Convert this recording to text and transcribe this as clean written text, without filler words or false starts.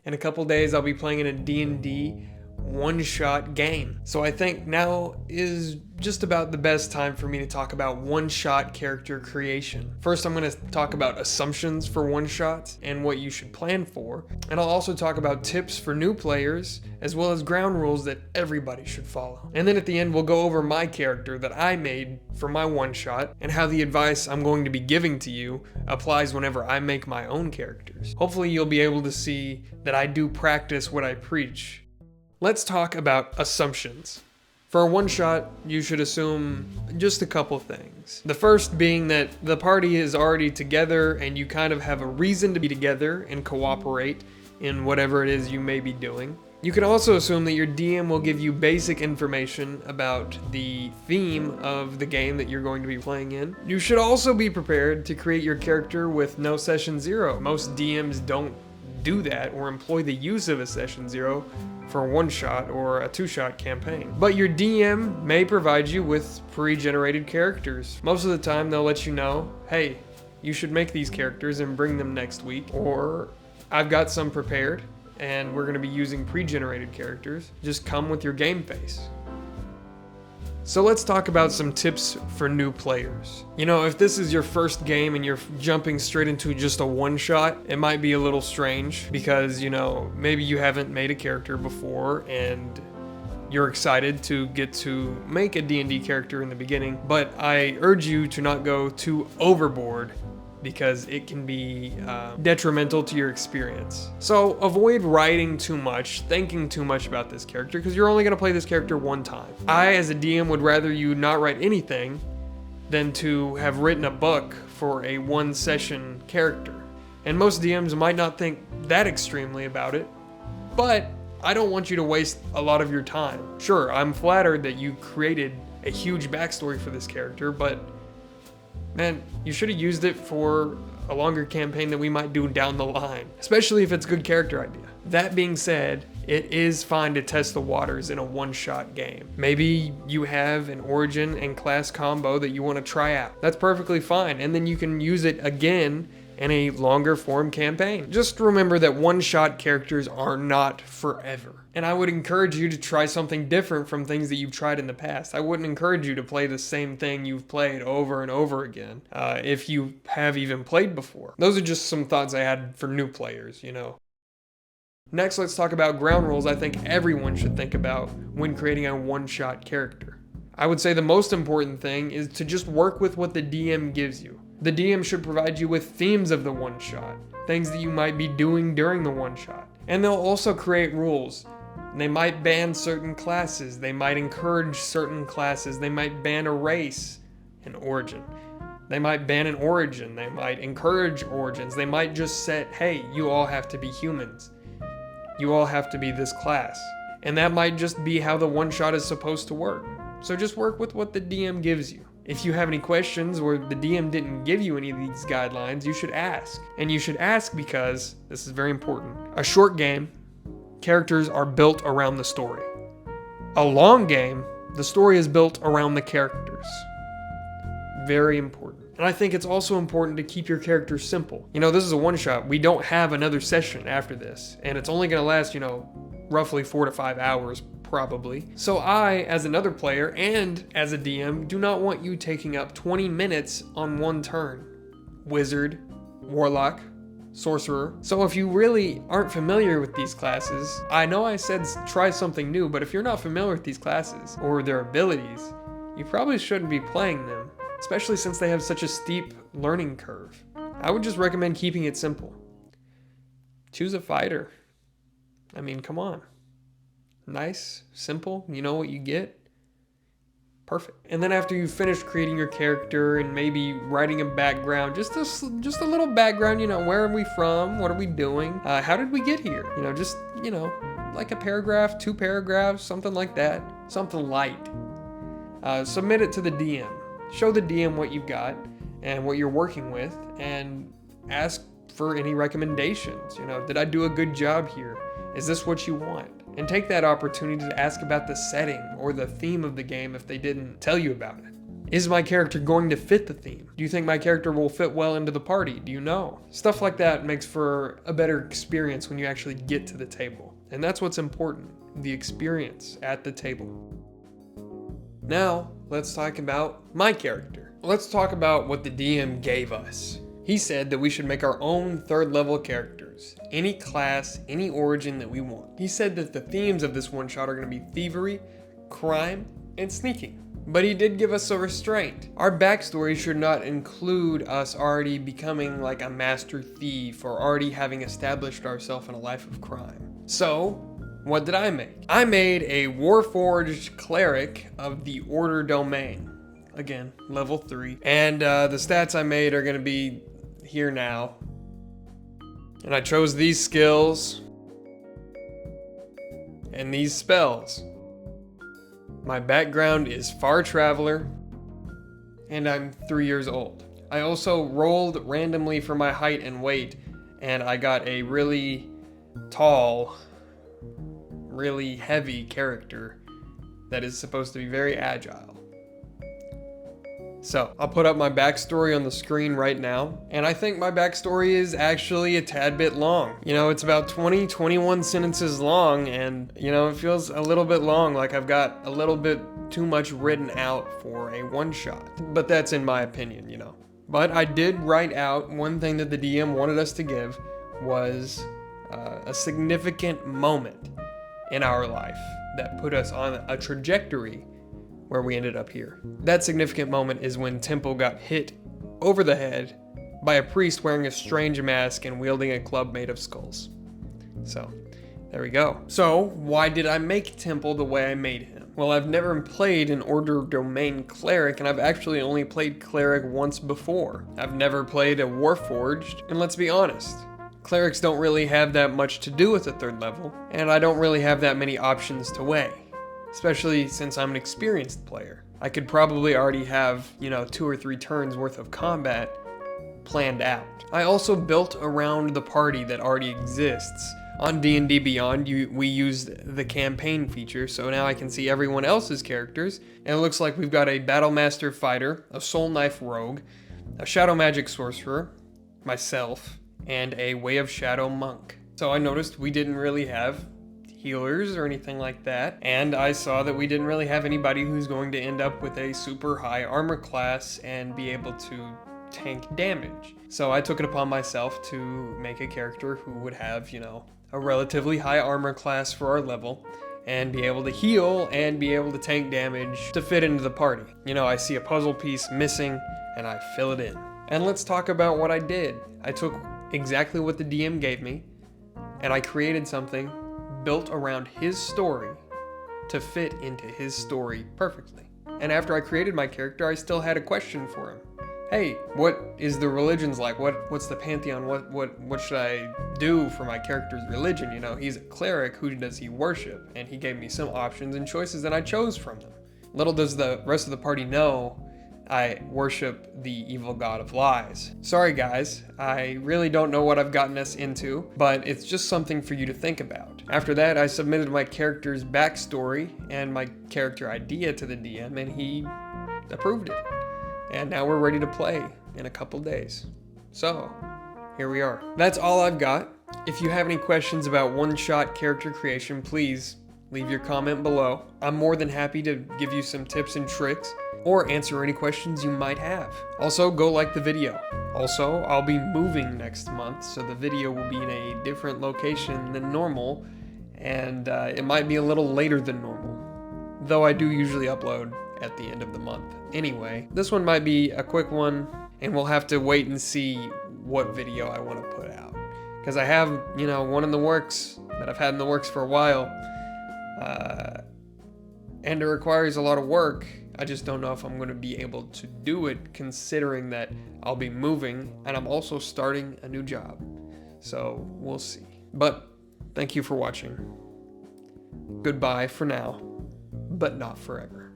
In a couple days, I'll be playing in a D&D one-shot game. So I think now is just about the best time for me to talk about one-shot character creation. First, I'm going to talk about assumptions for one-shots and what you should plan for. And I'll also talk about tips for new players, as well as ground rules that everybody should follow. And then at the end, we'll go over my character that I made for my one-shot and how the advice I'm going to be giving to you applies whenever I make my own characters. Hopefully, you'll be able to see that I do practice what I preach. Let's talk about assumptions. For a one-shot, you should assume just a couple things. The first being that the party is already together and you kind of have a reason to be together and cooperate in whatever it is you may be doing. You can also assume that your DM will give you basic information about the theme of the game that you're going to be playing in. You should also be prepared to create your character with no session zero. Most DMs don't do that or employ the use of a session zero for a one-shot or a two-shot campaign. But your DM may provide you with pre-generated characters. Most of the time they'll let you know, hey, you should make these characters and bring them next week, or I've got some prepared and we're going to be using pre-generated characters. Just come with your game face. So let's talk about some tips for new players. You know, if this is your first game and you're jumping straight into just a one-shot, it might be a little strange because, you know, maybe you haven't made a character before and you're excited to get to make a D&D character in the beginning, but I urge you to not go too overboard because it can be detrimental to your experience. So avoid writing too much, thinking too much about this character, because you're only gonna play this character one time. I, as a DM, would rather you not write anything than to have written a book for a one-session character. And most DMs might not think that extremely about it, but I don't want you to waste a lot of your time. Sure, I'm flattered that you created a huge backstory for this character, but man, you should have used it for a longer campaign that we might do down the line, especially if it's a good character idea. That being said, it is fine to test the waters in a one-shot game. Maybe you have an origin and class combo that you want to try out. That's perfectly fine, and then you can use it again in a longer form campaign. Just remember that one-shot characters are not forever. And I would encourage you to try something different from things that you've tried in the past. I wouldn't encourage you to play the same thing you've played over and over again, if you have even played before. Those are just some thoughts I had for new players, you know. Next, let's talk about ground rules I think everyone should think about when creating a one-shot character. I would say the most important thing is to just work with what the DM gives you. The DM should provide you with themes of the one-shot, things that you might be doing during the one-shot. And they'll also create rules. They might ban certain classes, they might encourage certain classes, they might ban a race, an origin. They might ban an origin, they might encourage origins, they might just set, hey, you all have to be humans. You all have to be this class. And that might just be how the one-shot is supposed to work. So just work with what the DM gives you. If you have any questions or the DM didn't give you any of these guidelines, you should ask. And you should ask because, this is very important, a short game, characters are built around the story. A long game, the story is built around the characters. Very important. And I think it's also important to keep your characters simple. You know, this is a one-shot. We don't have another session after this. And it's only going to last, you know, roughly 4 to 5 hours, probably. So I, as another player and as a DM, do not want you taking up 20 minutes on one turn. Wizard, Warlock, Sorcerer. So if you really aren't familiar with these classes, I know I said try something new, but if you're not familiar with these classes or their abilities, you probably shouldn't be playing them, especially since they have such a steep learning curve. I would just recommend keeping it simple. Choose a fighter. I mean, come on. Nice, simple, you know what you get. Perfect. And then after you've finished creating your character and maybe writing a background, just a little background, you know, where are we from? What are we doing? How did we get here? You know, just, you know, like a paragraph, 2 paragraphs, something like that. Something light. Submit it to the DM. Show the DM what you've got and what you're working with and ask for any recommendations. You know, did I do a good job here? Is this what you want? And take that opportunity to ask about the setting or the theme of the game if they didn't tell you about it. Is my character going to fit the theme? Do you think my character will fit well into the party? Do you know? Stuff like that makes for a better experience when you actually get to the table. And that's what's important, the experience at the table. Now, let's talk about my character. Let's talk about what the DM gave us. He said that we should make our own 3rd level characters, any class, any origin that we want. He said that the themes of this one-shot are going to be thievery, crime, and sneaking. But he did give us a restraint. Our backstory should not include us already becoming like a master thief or already having established ourselves in a life of crime. So, what did I make? I made a Warforged cleric of the Order domain. Again, level 3. And the stats I made are going to be here now. And I chose these skills and these spells. My background is Far Traveler, and I'm 3 years old. I also rolled randomly for my height and weight, and I got a really tall, really heavy character that is supposed to be very agile. So, I'll put up my backstory on the screen right now, and I think my backstory is actually a tad bit long. You know, it's about 21 sentences long, and, you know, it feels a little bit long, like I've got a little bit too much written out for a one-shot. But that's in my opinion, you know. But I did write out one thing that the DM wanted us to give was a significant moment in our life that put us on a trajectory where we ended up here. That significant moment is when Temple got hit over the head by a priest wearing a strange mask and wielding a club made of skulls. So, there we go. So, why did I make Temple the way I made him? Well, I've never played an Order domain cleric, and I've actually only played cleric once before. I've never played a Warforged, and let's be honest, clerics don't really have that much to do with the 3rd level, and I don't really have that many options to weigh. Especially since I'm an experienced player. I could probably already have, 2 or 3 turns worth of combat planned out. I also built around the party that already exists. On D&D Beyond, we used the campaign feature, so now I can see everyone else's characters, and it looks like we've got a Battle Master Fighter, a Soul Knife Rogue, a Shadow Magic Sorcerer, myself, and a Way of Shadow Monk. So I noticed we didn't really have healers or anything like that, and I saw that we didn't really have anybody who's going to end up with a super high armor class and be able to tank damage. So I took it upon myself to make a character who would have, a relatively high armor class for our level and be able to heal and be able to tank damage to fit into the party. I see a puzzle piece missing and I fill it in. And let's talk about what I did. I took exactly what the DM gave me and I created something built around his story to fit into his story perfectly. And after I created my character, I still had a question for him. Hey, what is the religions like? What's the pantheon? What should I do for my character's religion? He's a cleric. Who does he worship? And he gave me some options and choices and I chose from them. Little does the rest of the party know I worship the evil god of lies. Sorry guys, I really don't know what I've gotten us into, but it's just something for you to think about. After that, I submitted my character's backstory and my character idea to the DM and he approved it. And now we're ready to play in a couple days. So, here we are. That's all I've got. If you have any questions about one-shot character creation, please leave your comment below. I'm more than happy to give you some tips and tricks or answer any questions you might have. Also, go like the video. Also, I'll be moving next month, so the video will be in a different location than normal, and it might be a little later than normal, though I do usually upload at the end of the month. Anyway, this one might be a quick one, and we'll have to wait and see what video I want to put out. Because I have, one in the works that I've had in the works for a while, and it requires a lot of work. I just don't know if I'm going to be able to do it considering that I'll be moving and I'm also starting a new job. So we'll see. But thank you for watching. Goodbye for now, but not forever.